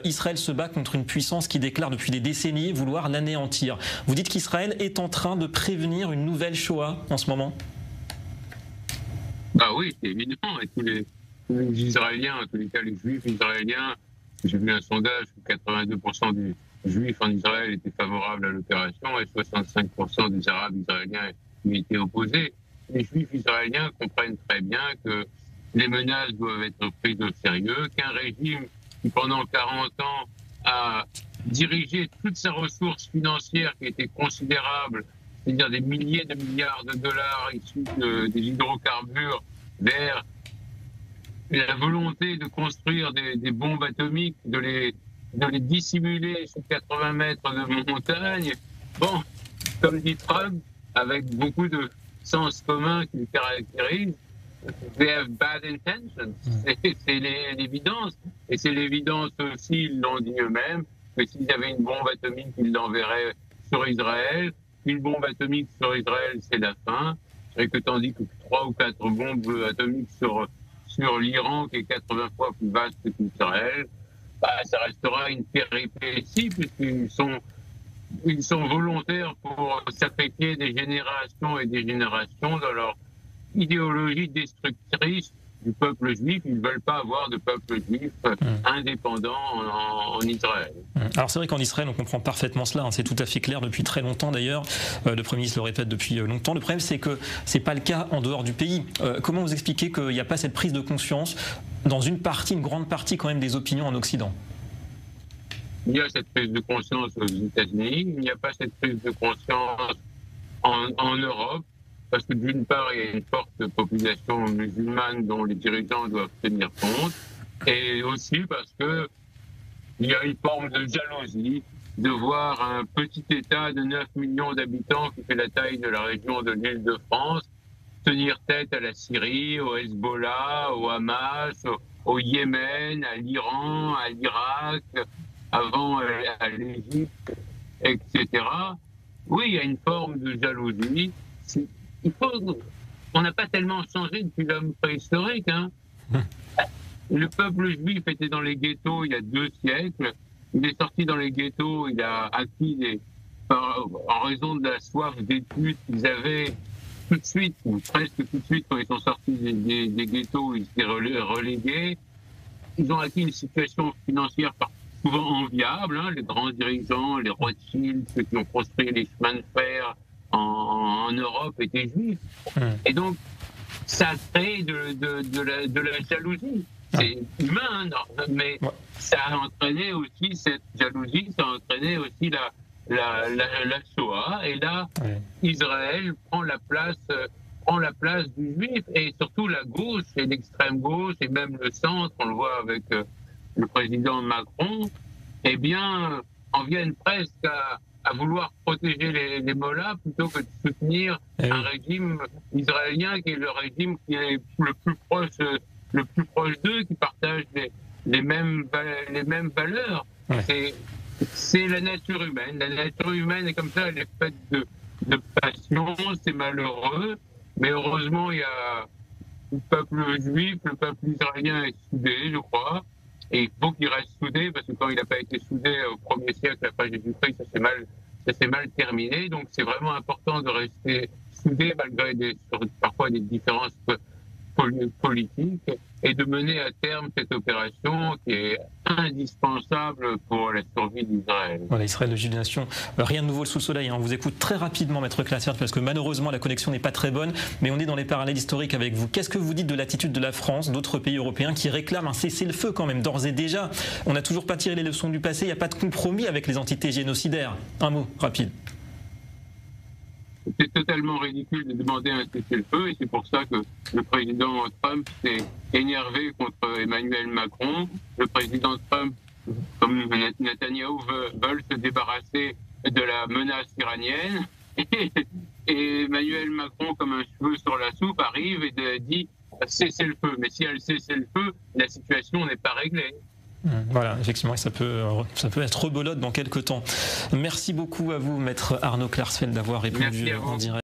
Israël se bat contre une puissance qui déclare depuis des décennies vouloir l'anéantir. Vous dites qu'Israël est en train de prévenir une nouvelle Shoah en ce moment? Bah oui, c'est évident. Et tous les Israéliens, en tous les cas les Juifs israéliens, j'ai vu un sondage où 82% des Juifs en Israël étaient favorables à l'opération et 65% des Arabes israéliens y étaient opposés. Les Juifs israéliens comprennent très bien que les menaces doivent être prises au sérieux, qu'un régime qui pendant 40 ans a dirigé toute sa ressource financière qui était considérable, c'est-à-dire des milliers de milliards de dollars issus des hydrocarbures, vers la volonté de construire des bombes atomiques, de les dissimuler sous 80 mètres de montagne. Bon, comme dit Trump, avec beaucoup de sens commun qui le caractérise, they have bad intentions. C'est l'évidence. Et c'est l'évidence aussi, ils l'ont dit eux-mêmes, que s'ils avaient une bombe atomique, ils l'enverraient sur Israël. Une bombe atomique sur Israël, c'est la fin. Et que tandis que 3 ou 4 bombes atomiques sur l'Iran, qui est 80 fois plus vaste qu'Israël, bah, ça restera une péripétie, puisqu'ils sont volontaires pour sacrifier des générations et des générations dans leur idéologie destructrice du peuple juif. Ils ne veulent pas avoir de peuple juif indépendant en Israël. Alors c'est vrai qu'en Israël, on comprend parfaitement cela, hein, c'est tout à fait clair depuis très longtemps d'ailleurs. Le Premier ministre le répète depuis longtemps. Le problème, c'est que ce n'est pas le cas en dehors du pays. Comment vous expliquez qu'il n'y a pas cette prise de conscience dans une grande partie quand même des opinions en Occident? Il y a cette prise de conscience aux États-Unis, il n'y a pas cette prise de conscience en Europe, parce que d'une part, il y a une forte population musulmane dont les dirigeants doivent tenir compte, et aussi parce que il y a une forme de jalousie de voir un petit État de 9 millions d'habitants qui fait la taille de la région de l'Île-de-France tenir tête à la Syrie, au Hezbollah, au Hamas, au Yémen, à l'Iran, à l'Irak, avant à l'Égypte, etc. Oui, il y a une forme de jalousie. On n'a pas tellement changé depuis l'homme préhistorique. Hein. Le peuple juif était dans les ghettos il y a 2 siècles. Il est sorti dans les ghettos, il a acquis en raison de la soif d'études qu'ils avaient tout de suite, ou presque tout de suite, quand ils sont sortis des ghettos, ils étaient relégués. Ils ont acquis une situation financière souvent enviable. Hein. Les grands dirigeants, les Rothschild, ceux qui ont construit les chemins de fer en Europe étaient juifs. Et donc, ça a créé de la jalousie. C'est humain, hein, mais ça a entraîné aussi cette jalousie, ça a entraîné aussi la Shoah. Et là, Israël prend la place du juif, et surtout la gauche et l'extrême gauche, et même le centre, on le voit avec le président Macron, eh bien, en viennent presque à vouloir protéger les mollahs plutôt que de soutenir un régime israélien qui est le régime qui est le plus proche d'eux, qui partage les mêmes valeurs. C'est la nature humaine. La nature humaine est comme ça, elle est faite de passion, c'est malheureux, mais heureusement, il y a le peuple juif, le peuple israélien est soudé, je crois, et il faut qu'il reste soudé, parce que quand il n'a pas été soudé au 1er siècle après Jésus-Christ, ça s'est mal terminé. Donc c'est vraiment important de rester soudé malgré parfois des différences politique, et de mener à terme cette opération qui est indispensable pour la survie d'Israël. Voilà, Israël, le juge des nations, rien de nouveau sous le soleil. On vous écoute très rapidement, Maître Classert, parce que malheureusement la connexion n'est pas très bonne, mais on est dans les parallèles historiques avec vous. Qu'est-ce que vous dites de l'attitude de la France, d'autres pays européens qui réclament un cessez-le-feu quand même, d'ores et déjà? On n'a toujours pas tiré les leçons du passé, il n'y a pas de compromis avec les entités génocidaires. Un mot rapide. C'est totalement ridicule de demander un cessez-le-feu, et c'est pour ça que le président Trump s'est énervé contre Emmanuel Macron. Le président Trump, comme Netanyahou, veulent se débarrasser de la menace iranienne. Et Emmanuel Macron, comme un cheveu sur la soupe, arrive et dit cessez-le-feu. Mais si elle cessait le feu, la situation n'est pas réglée. Voilà, effectivement, ça peut être rebelote dans quelques temps. Merci beaucoup à vous, Maître Arnaud Klarsfeld, d'avoir répondu en direct.